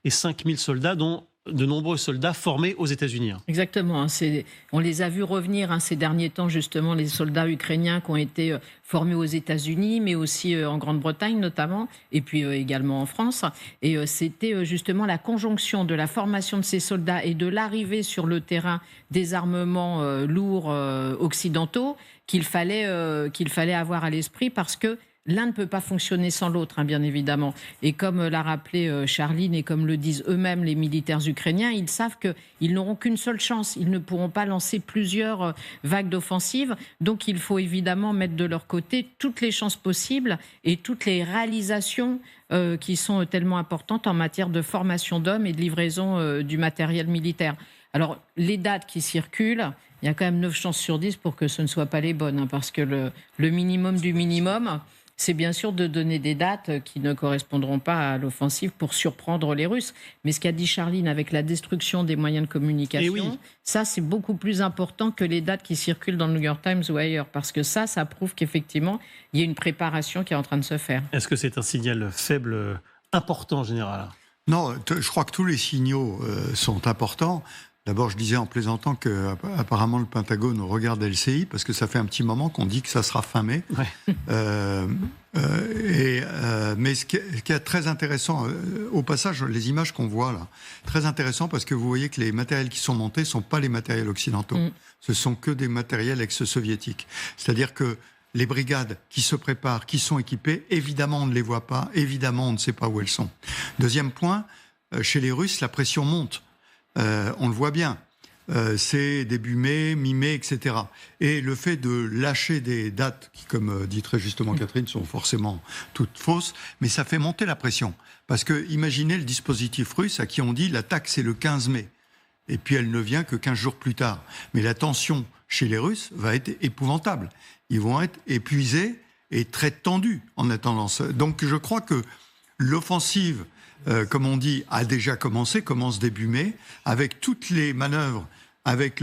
et 5000 soldats, dont de nombreux soldats formés aux États-Unis. Exactement. On les a vus revenir ces derniers temps, justement, les soldats ukrainiens qui ont été formés aux États-Unis, mais aussi en Grande-Bretagne notamment, et puis également en France. Et c'était justement la conjonction de la formation de ces soldats et de l'arrivée sur le terrain des armements lourds occidentaux qu'il fallait avoir à l'esprit, parce que l'un ne peut pas fonctionner sans l'autre, bien évidemment. Et comme l'a rappelé Charline, et comme le disent eux-mêmes les militaires ukrainiens, ils savent qu'ils n'auront qu'une seule chance. Ils ne pourront pas lancer plusieurs vagues d'offensives. Donc il faut évidemment mettre de leur côté toutes les chances possibles et toutes les réalisations qui sont tellement importantes en matière de formation d'hommes et de livraison du matériel militaire. Alors, les dates qui circulent, il y a quand même 9 chances sur 10 pour que ce ne soient pas les bonnes, parce que le minimum du minimum, c'est bien sûr de donner des dates qui ne correspondront pas à l'offensive pour surprendre les Russes. Mais ce qu'a dit Charline avec la destruction des moyens de communication, ça c'est beaucoup plus important que les dates qui circulent dans le New York Times ou ailleurs, parce que ça prouve qu'effectivement, il y a une préparation qui est en train de se faire. Est-ce que c'est un signal faible important, général ? Non, je crois que tous les signaux sont importants. D'abord, je disais en plaisantant qu'apparemment le Pentagone regarde LCI, parce que ça fait un petit moment qu'on dit que ça sera fin mai. Ouais. Mais ce qui est très intéressant, au passage, les images qu'on voit là, très intéressant, parce que vous voyez que les matériels qui sont montés ne sont pas les matériels occidentaux. Ce sont que des matériels ex-soviétiques. C'est-à-dire que les brigades qui se préparent, qui sont équipées, évidemment on ne les voit pas, évidemment on ne sait pas où elles sont. Deuxième point, chez les Russes, la pression monte. On le voit bien, c'est début mai, mi-mai, etc. Et le fait de lâcher des dates qui, comme dit très justement Catherine, sont forcément toutes fausses, mais ça fait monter la pression. Parce que imaginez le dispositif russe à qui on dit l'attaque c'est le 15 mai, et puis elle ne vient que 15 jours plus tard. Mais la tension chez les Russes va être épouvantable. Ils vont être épuisés et très tendus en attendant ça. Donc je crois que l'offensive, comme on dit, a déjà commencé, commence début mai, avec toutes les manœuvres, avec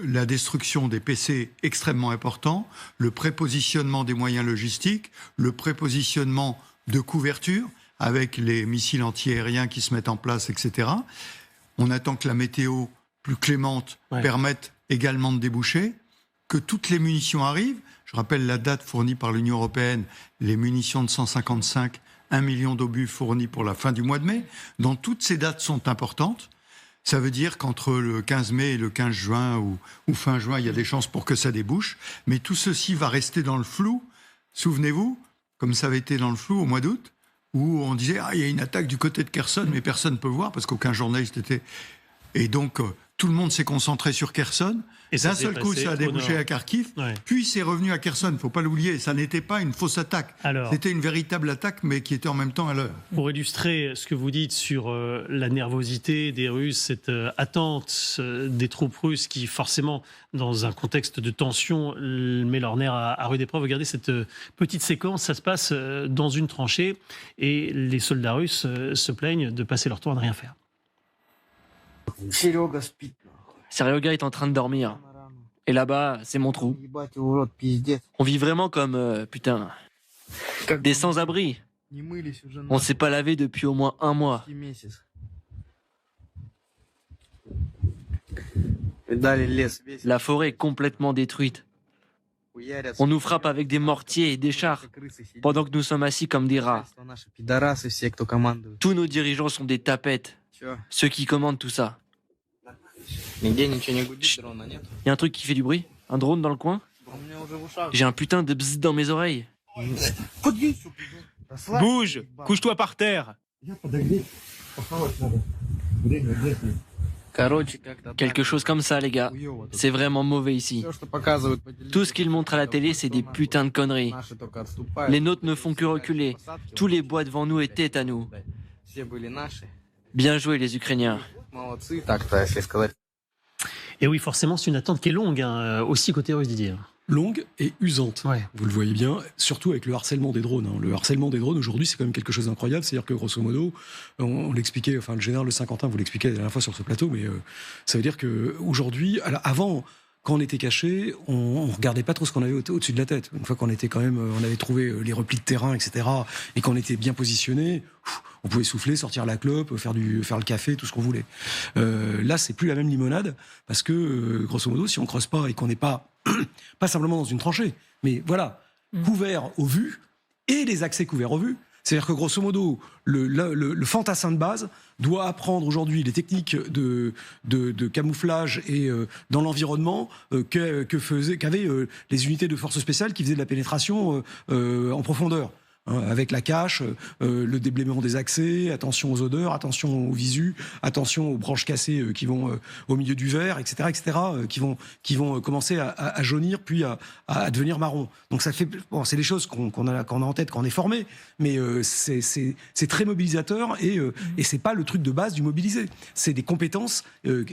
la destruction des PC extrêmement important, le prépositionnement des moyens logistiques, le prépositionnement de couverture, avec les missiles antiaériens qui se mettent en place, etc. On attend que la météo plus clémente permette également de déboucher, que toutes les munitions arrivent. Je rappelle la date fournie par l'Union européenne, les munitions de 155 1 million d'obus fournis pour la fin du mois de mai. Donc toutes ces dates sont importantes. Ça veut dire qu'entre le 15 mai et le 15 juin ou fin juin, il y a des chances pour que ça débouche. Mais tout ceci va rester dans le flou. Souvenez-vous, comme ça avait été dans le flou au mois d'août, où on disait « Ah, il y a une attaque du côté de Kherson, mais personne ne peut voir parce qu'aucun journaliste était... » Et donc, tout le monde s'est concentré sur Kherson. Et d'un seul coup, ça a débouché à Kharkiv. Ouais. Puis, c'est revenu à Kherson. Il ne faut pas l'oublier. Ça n'était pas une fausse attaque. C'était une véritable attaque, mais qui était en même temps à l'heure. Pour illustrer ce que vous dites sur la nervosité des Russes, cette attente des troupes russes qui, forcément, dans un contexte de tension, met leur nerf à rude épreuve. Regardez cette petite séquence. Ça se passe dans une tranchée et les soldats russes se plaignent de passer leur temps à ne rien faire. Seryoga est en train de dormir. Et là-bas, c'est mon trou. On vit vraiment comme, putain, des sans-abri. On ne s'est pas lavé depuis au moins 1 mois. La forêt est complètement détruite. On nous frappe avec des mortiers et des chars, pendant que nous sommes assis comme des rats. Tous nos dirigeants sont des tapettes, ceux qui commandent tout ça. Il y a un truc qui fait du bruit? Un drone dans le coin? J'ai un putain de bzzz dans mes oreilles. Bouge! Couche-toi par terre! Quelque chose comme ça, les gars. C'est vraiment mauvais ici. Tout ce qu'ils montrent à la télé, c'est des putains de conneries. Les nôtres ne font que reculer. Tous les bois devant nous étaient à nous. Bien joué, les Ukrainiens. Et oui, forcément, c'est une attente qui est longue, aussi côté russe, Didier. Longue et usante, vous le voyez bien, surtout avec le harcèlement des drones. Le harcèlement des drones, aujourd'hui, c'est quand même quelque chose d'incroyable. C'est-à-dire que, grosso modo, on l'expliquait, enfin, le général de Saint-Quentin vous l'expliquait la dernière fois sur ce plateau, mais ça veut dire qu'aujourd'hui, avant, quand on était caché, on regardait pas trop ce qu'on avait au-dessus de la tête. Une fois qu'on était quand même, on avait trouvé les replis de terrain, etc., et qu'on était bien positionné, on pouvait souffler, sortir la clope, faire le café, tout ce qu'on voulait. Là, c'est plus la même limonade, parce que, grosso modo, si on creuse pas et qu'on n'est pas simplement dans une tranchée, mais voilà, couvert au vu, et les accès couverts au vu. C'est-à-dire que, grosso modo, le fantassin de base doit apprendre aujourd'hui les techniques de camouflage et dans l'environnement qu'avaient les unités de forces spéciales qui faisaient de la pénétration en profondeur. Avec la cache, le déblaiement des accès, attention aux odeurs, attention aux visus, attention aux branches cassées qui vont au milieu du verre, etc., qui vont commencer à jaunir puis à devenir marron. Donc ça fait, bon, c'est des choses qu'on a en tête quand on est formé, mais c'est très mobilisateur et c'est pas le truc de base du mobilisé. C'est des compétences.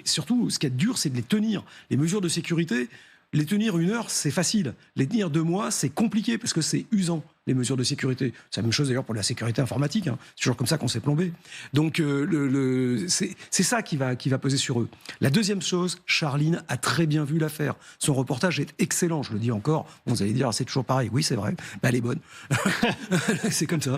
Surtout, ce qui est dur, c'est de les tenir. Les mesures de sécurité. Les tenir 1 heure, c'est facile. Les tenir 2 mois, c'est compliqué parce que c'est usant, les mesures de sécurité. C'est la même chose d'ailleurs pour la sécurité informatique. C'est toujours comme ça qu'on s'est plombé. Donc c'est ça qui va peser sur eux. La deuxième chose, Charline a très bien vu l'affaire. Son reportage est excellent, je le dis encore. Bon, vous allez dire, c'est toujours pareil. Oui, c'est vrai. Bah, elle est bonne. C'est comme ça.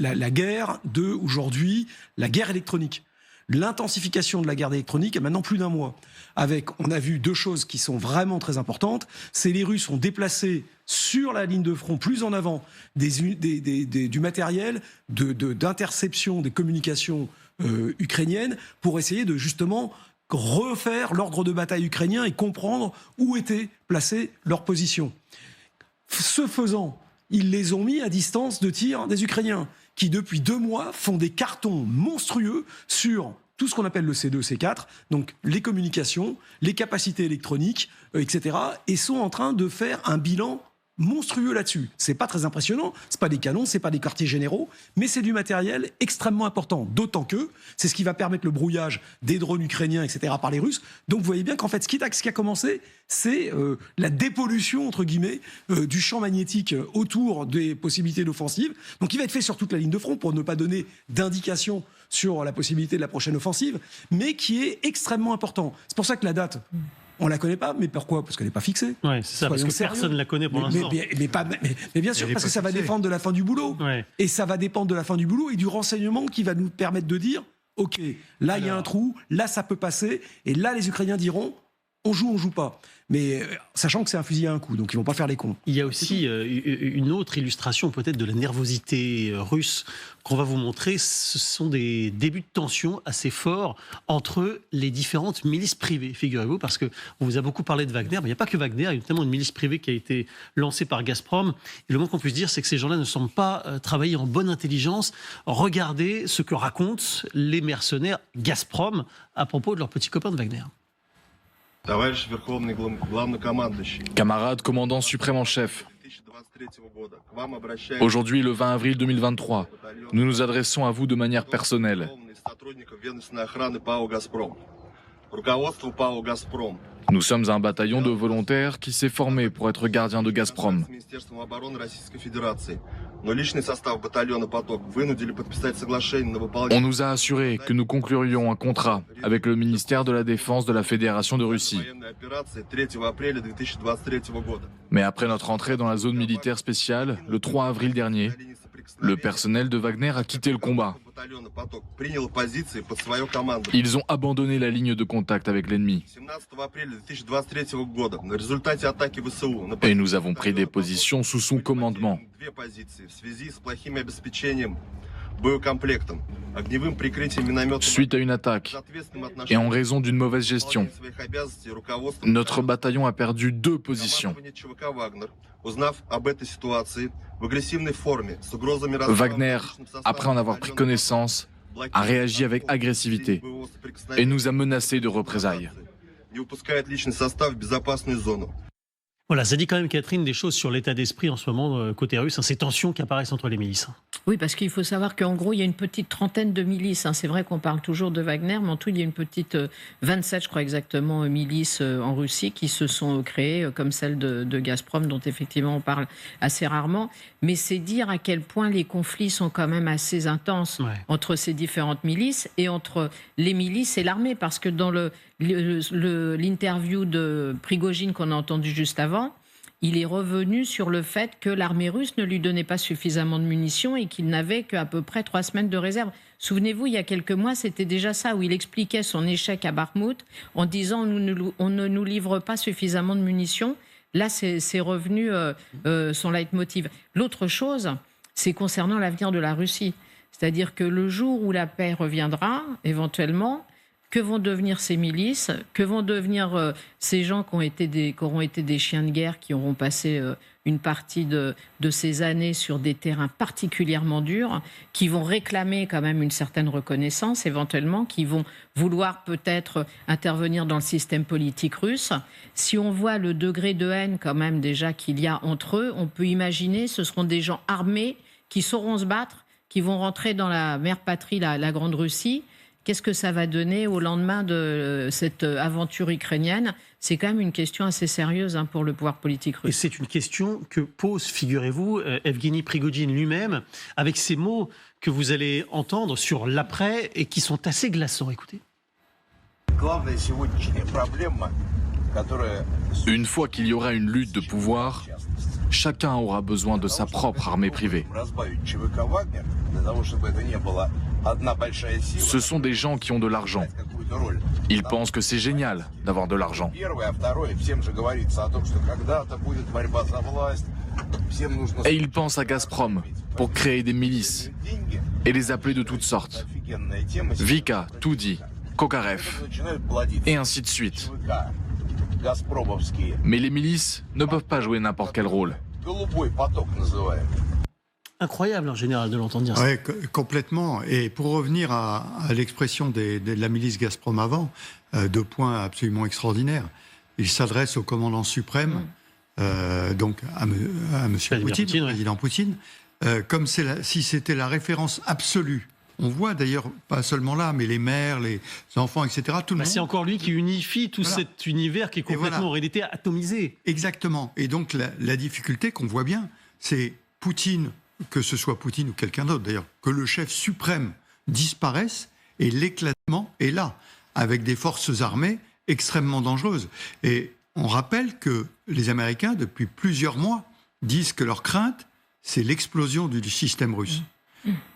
La guerre aujourd'hui, la guerre électronique. L'intensification de la guerre électronique a maintenant plus d'1 mois. On a vu 2 choses qui sont vraiment très importantes. C'est les Russes ont déplacé sur la ligne de front, plus en avant, du matériel d'interception des communications ukrainiennes pour essayer de justement refaire l'ordre de bataille ukrainien et comprendre où étaient placées leurs positions. Ce faisant, ils les ont mis à distance de tir des Ukrainiens, qui depuis 2 mois font des cartons monstrueux sur tout ce qu'on appelle le C2, C4, donc les communications, les capacités électroniques, etc., et sont en train de faire un bilan monstrueux là-dessus. C'est pas très impressionnant, c'est pas des canons, c'est pas des quartiers généraux, mais c'est du matériel extrêmement important, d'autant que c'est ce qui va permettre le brouillage des drones ukrainiens, etc., par les Russes. Donc vous voyez bien qu'en fait, ce qui a commencé, c'est la dépollution, entre guillemets, du champ magnétique autour des possibilités d'offensive. Donc il va être fait sur toute la ligne de front pour ne pas donner d'indication sur la possibilité de la prochaine offensive, mais qui est extrêmement important. C'est pour ça que la date... On la connaît pas, mais pourquoi ? Parce qu'elle n'est pas fixée. Ouais, c'est ça, parce que personne ne la connaît pour l'instant. Mais bien sûr, parce que ça va dépendre de la fin du boulot. Ouais. Et ça va dépendre de la fin du boulot et du renseignement qui va nous permettre de dire, OK, là il y a un trou, là ça peut passer, et là les Ukrainiens diront, on joue pas. Mais sachant que c'est un fusil à un coup, donc ils vont pas faire les cons. Il y a aussi une autre illustration peut-être de la nervosité russe qu'on va vous montrer. Ce sont des débuts de tension assez forts entre les différentes milices privées, figurez-vous, parce qu'on vous a beaucoup parlé de Wagner, mais il n'y a pas que Wagner, il y a notamment une milice privée qui a été lancée par Gazprom. Et le moins qu'on puisse dire, c'est que ces gens-là ne semblent pas travailler en bonne intelligence. Regardez ce que racontent les mercenaires Gazprom à propos de leurs petits copains de Wagner. Camarade commandant suprême en chef, aujourd'hui le 20 avril 2023, nous nous adressons à vous de manière personnelle. Nous sommes un bataillon de volontaires qui s'est formé pour être gardien de Gazprom. On nous a assuré que nous conclurions un contrat avec le ministère de la Défense de la Fédération de Russie. Mais après notre entrée dans la zone militaire spéciale, le 3 avril dernier, le personnel de Wagner a quitté le combat. Ils ont abandonné la ligne de contact avec l'ennemi. Et nous avons pris des positions sous son commandement. Suite à une attaque et en raison d'une mauvaise gestion, notre bataillon a perdu 2 positions. Wagner, après en avoir pris connaissance, a réagi avec agressivité et nous a menacés de représailles. Voilà, ça dit quand même, Catherine, des choses sur l'état d'esprit en ce moment côté russe, ces tensions qui apparaissent entre les milices. Oui, parce qu'il faut savoir qu'en gros, il y a une petite trentaine de milices. C'est vrai qu'on parle toujours de Wagner, mais en tout, il y a une petite 27, je crois exactement, milices en Russie qui se sont créées, comme celle de Gazprom, dont effectivement on parle assez rarement. Mais c'est dire à quel point les conflits sont quand même assez intenses entre ces différentes milices et entre les milices et l'armée. Parce que dans l'interview de Prigojine qu'on a entendu juste avant, il est revenu sur le fait que l'armée russe ne lui donnait pas suffisamment de munitions et qu'il n'avait qu'à peu près 3 semaines de réserve. Souvenez-vous, il y a quelques mois, c'était déjà ça, où il expliquait son échec à Bakhmout en disant on ne nous livre pas suffisamment de munitions. Là, c'est revenu son leitmotiv. L'autre chose, c'est concernant l'avenir de la Russie. C'est-à-dire que le jour où la paix reviendra, éventuellement, que vont devenir ces milices? Que vont devenir ces gens qui auront été des chiens de guerre, qui auront passé une partie de ces années sur des terrains particulièrement durs, qui vont réclamer quand même une certaine reconnaissance éventuellement, qui vont vouloir peut-être intervenir dans le système politique russe. Si on voit le degré de haine quand même déjà qu'il y a entre eux, on peut imaginer ce seront des gens armés qui sauront se battre, qui vont rentrer dans la mère patrie, la Grande Russie. Qu'est-ce que ça va donner au lendemain de cette aventure ukrainienne? C'est quand même une question assez sérieuse pour le pouvoir politique russe. Et c'est une question que pose, figurez-vous, Evgeny Prigojine lui-même, avec ces mots que vous allez entendre sur l'après et qui sont assez glaçants. Écoutez. Une fois qu'il y aura une lutte de pouvoir, chacun aura besoin de sa propre armée privée. Ce sont des gens qui ont de l'argent. Ils pensent que c'est génial d'avoir de l'argent. Et ils pensent à Gazprom pour créer des milices et les appeler de toutes sortes. Vika, Tudi, Kokarev, et ainsi de suite. Mais les milices ne peuvent pas jouer n'importe quel rôle. Incroyable en général de l'entendre dire ça. Oui, complètement. Et pour revenir à l'expression de la milice Gazprom avant, 2 points absolument extraordinaires. Il s'adresse au commandant suprême, donc à M. Poutine, président Poutine, comme si c'était la référence absolue. On voit d'ailleurs, pas seulement là, mais les mères, les enfants, etc. Tout le monde. C'est encore lui qui unifie tout cet univers qui est complètement en réalité atomisé. Exactement. Et donc la difficulté qu'on voit bien, c'est Poutine, que ce soit Poutine ou quelqu'un d'autre d'ailleurs, que le chef suprême disparaisse et l'éclatement est là, avec des forces armées extrêmement dangereuses. Et on rappelle que les Américains, depuis plusieurs mois, disent que leur crainte, c'est l'explosion du système russe.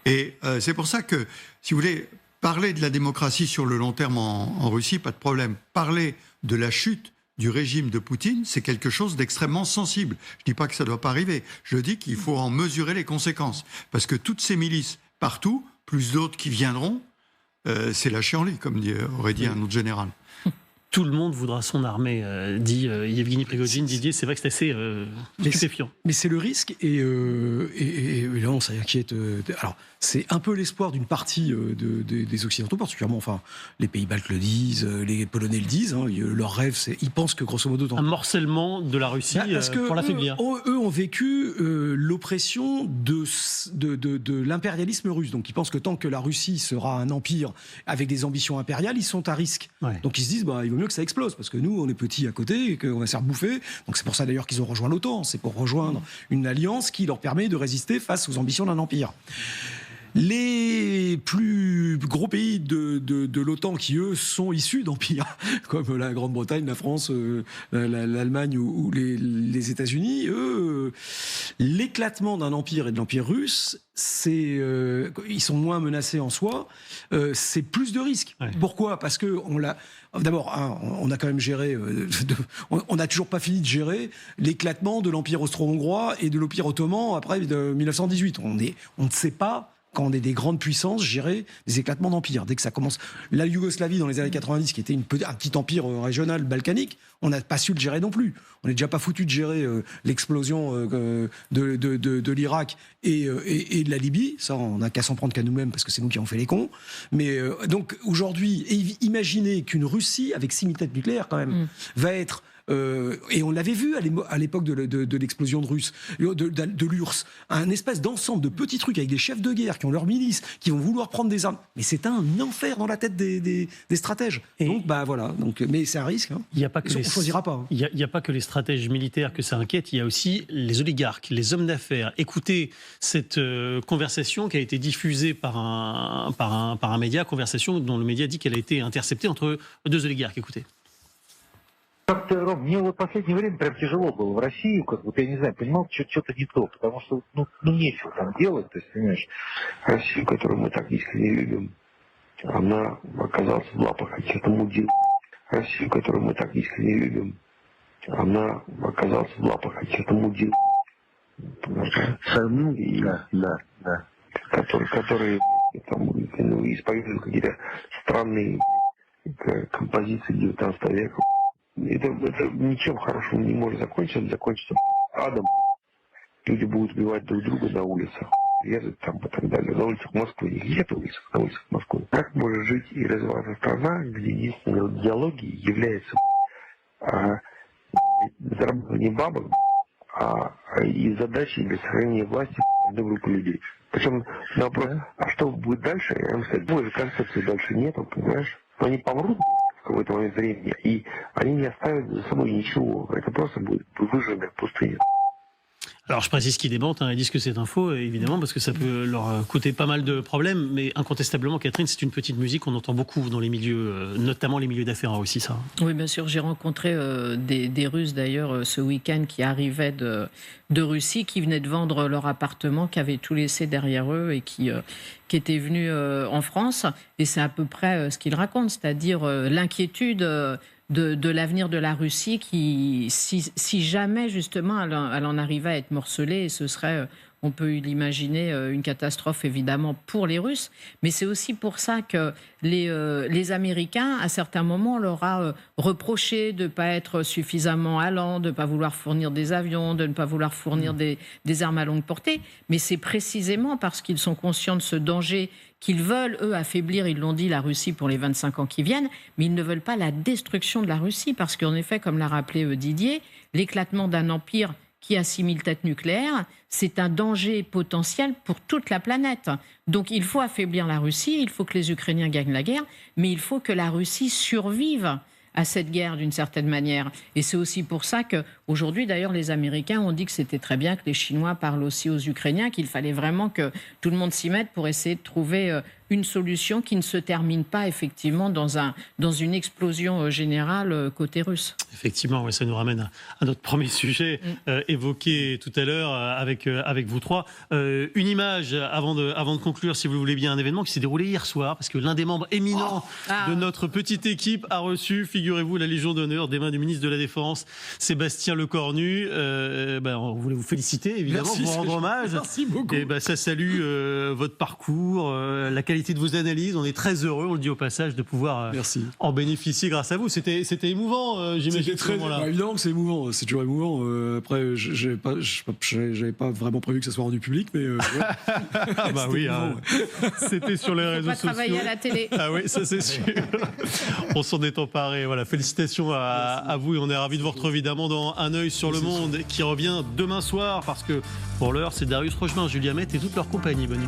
Et c'est pour ça que, si vous voulez, parler de la démocratie sur le long terme en Russie, pas de problème. Parler de la chute du régime de Poutine, c'est quelque chose d'extrêmement sensible. Je ne dis pas que ça ne doit pas arriver. Je dis qu'il faut en mesurer les conséquences. Parce que toutes ces milices, partout, plus d'autres qui viendront, c'est la chienlit, comme aurait dit un autre général. Tout le monde voudra son armée, dit Yevgeny Prigojine. Didier, c'est vrai que c'est assez stupéfiant. Mais c'est le risque, et là on s'inquiète. Alors, c'est un peu l'espoir d'une partie des Occidentaux, particulièrement, enfin, les pays baltes le disent, les Polonais le disent. Leur rêve, c'est, ils pensent que grosso modo, un morcellement de la Russie pour l'affaiblir. Eux ont vécu l'oppression de l'impérialisme russe. Donc ils pensent que tant que la Russie sera un empire avec des ambitions impériales, ils sont à risque. Ouais. Donc ils se disent, il vaut mieux que ça explose, parce que nous, on est petits à côté et qu'on va se faire bouffer. Donc c'est pour ça d'ailleurs qu'ils ont rejoint l'OTAN. C'est pour rejoindre une alliance qui leur permet de résister face aux ambitions d'un empire. Les plus gros pays de l'OTAN qui, eux, sont issus d'empires, comme la Grande-Bretagne, la France, l'Allemagne ou les États-Unis, eux, l'éclatement d'un empire et de l'empire russe, ils sont moins menacés en soi, c'est plus de risques. Ouais. Pourquoi ? Parce que d'abord, on a quand même géré, on n'a toujours pas fini de gérer l'éclatement de l'empire austro-hongrois et de l'empire ottoman après 1918. On ne sait pas, quand on est des grandes puissances, gérer des éclatements d'empire. Dès que ça commence, la Yougoslavie dans les années 90, qui était un petit empire régional balkanique, on n'a pas su le gérer non plus. On n'est déjà pas foutu de gérer l'explosion de l'Irak et de la Libye. Ça, on n'a qu'à s'en prendre qu'à nous-mêmes, parce que c'est nous qui avons fait les cons. Mais donc aujourd'hui, imaginez qu'une Russie avec 6 000 têtes nucléaires quand même va être et on l'avait vu à l'époque de l'explosion de l'URSS, un espèce d'ensemble de petits trucs avec des chefs de guerre qui ont leur milice, qui vont vouloir prendre des armes. Mais c'est un enfer dans la tête des stratèges. Et donc, voilà. Mais c'est un risque. Hein. Il y a pas que on ne choisira pas. Hein. Il n'y a pas que les stratèges militaires que ça inquiète, il y a aussi les oligarques, les hommes d'affaires. Écoutez cette conversation qui a été diffusée par un média, conversation dont le média dit qu'elle a été interceptée entre deux oligarques. Écoutez. Как-то, Ром, мне вот в последнее время прям тяжело было в Россию, как вот, я не знаю, понимал, что-то не то, потому что, нечего там делать, то есть, понимаешь, Россию, которую мы так искренне любим, она оказалась в лапах каких-то мудил. Россию, которую мы так искренне любим, она оказалась в лапах каких-то мудил. Да. Которые там, исповедуют какие-то странные композиции 19 века. Это ничем хорошим не может закончиться адом. Люди будут убивать друг друга на улицах, резать там и так далее. На улицах Москвы, не где-то улицах, на улицах Москвы. Как может жить и развиваться страна, где единственной идеологией является заработание бабок, и задачей для сохранения власти одной группы людей. Причем на вопрос, а что будет дальше, я вам скажу, той же концепции дальше нету, понимаешь? Но они помрут в какой-то момент времени, и они не оставят за собой ничего. Это просто будет выжженная пустыня. Alors je précise qu'ils démentent, ils disent que c'est un faux, évidemment, parce que ça peut leur coûter pas mal de problèmes, mais incontestablement, Catherine, c'est une petite musique qu'on entend beaucoup dans les milieux, notamment les milieux d'affaires aussi, ça. Oui, bien sûr, j'ai rencontré des Russes d'ailleurs ce week-end qui arrivaient de Russie, qui venaient de vendre leur appartement, qui avaient tout laissé derrière eux et qui étaient venus en France, et c'est à peu près ce qu'ils racontent, c'est-à-dire l'inquiétude de l'avenir de la Russie qui, si jamais justement elle en arrivait à être morcelée, et ce serait, on peut l'imaginer, une catastrophe évidemment pour les Russes, mais c'est aussi pour ça que les Américains, à certains moments, on leur a reproché de ne pas être suffisamment allants, de ne pas vouloir fournir des avions, de ne pas vouloir fournir des armes à longue portée, mais c'est précisément parce qu'ils sont conscients de ce danger qu'ils veulent, eux, affaiblir, ils l'ont dit, la Russie pour les 25 ans qui viennent, mais ils ne veulent pas la destruction de la Russie, parce qu'en effet, comme l'a rappelé Didier, l'éclatement d'un empire qui a 6000 têtes nucléaires, c'est un danger potentiel pour toute la planète. Donc il faut affaiblir la Russie, il faut que les Ukrainiens gagnent la guerre, mais il faut que la Russie survive à cette guerre d'une certaine manière. Et c'est aussi pour ça qu'aujourd'hui, d'ailleurs, les Américains ont dit que c'était très bien que les Chinois parlent aussi aux Ukrainiens, qu'il fallait vraiment que tout le monde s'y mette pour essayer de trouver une solution qui ne se termine pas effectivement dans une explosion générale côté russe. Effectivement, ouais, ça nous ramène à notre premier sujet évoqué tout à l'heure avec vous trois. Une image avant de conclure, si vous le voulez bien, un événement qui s'est déroulé hier soir, parce que l'un des membres éminents de notre petite équipe a reçu, figurez-vous, la Légion d'honneur des mains du ministre de la Défense, Sébastien Lecornu. On voulait vous féliciter, évidemment, vous rendre hommage. Merci beaucoup. Et ça salue votre parcours, la qualité de vos analyses. On est très heureux, on le dit au passage, de pouvoir en bénéficier grâce à vous. C'était émouvant, j'imagine. C'était très évident que c'est émouvant. C'est toujours émouvant. Après, j'avais pas vraiment prévu que ça soit rendu public, mais oui, c'était sur les réseaux sociaux. Travailler à la télé. Ah oui, ça c'est sûr. On s'en est emparé. Voilà, félicitations à vous, et on est ravis de vous retrouver évidemment dans Un œil sur le monde qui revient demain soir, parce que pour l'heure, c'est Darius Rochemin, Julia Mette et toute leur compagnie. Bonne nuit.